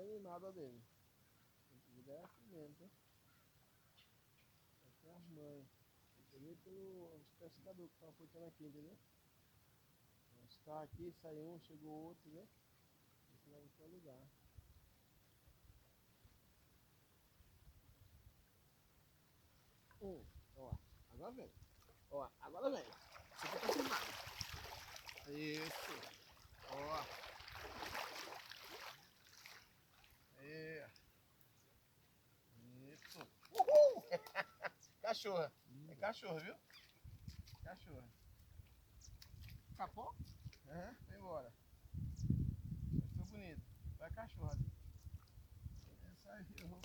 tem nada dele. Ele é aqui mesmo, tá? Aqui é as mães. Peguei pelos pescadores que estão apontando aqui, entendeu? Está aqui, sai um, chegou outro, entendeu? Esse lá em qualquer lugar. Ó, agora vem. Ó, agora vem. Isso aqui tá filmado. Isso. Ó. Aí. Isso. Uhul! Cachorra. É cachorro, viu? Cachorra. Capô? Aham, foi embora. Ficou bonito. Vai cachorro ali. Essa aí eu vou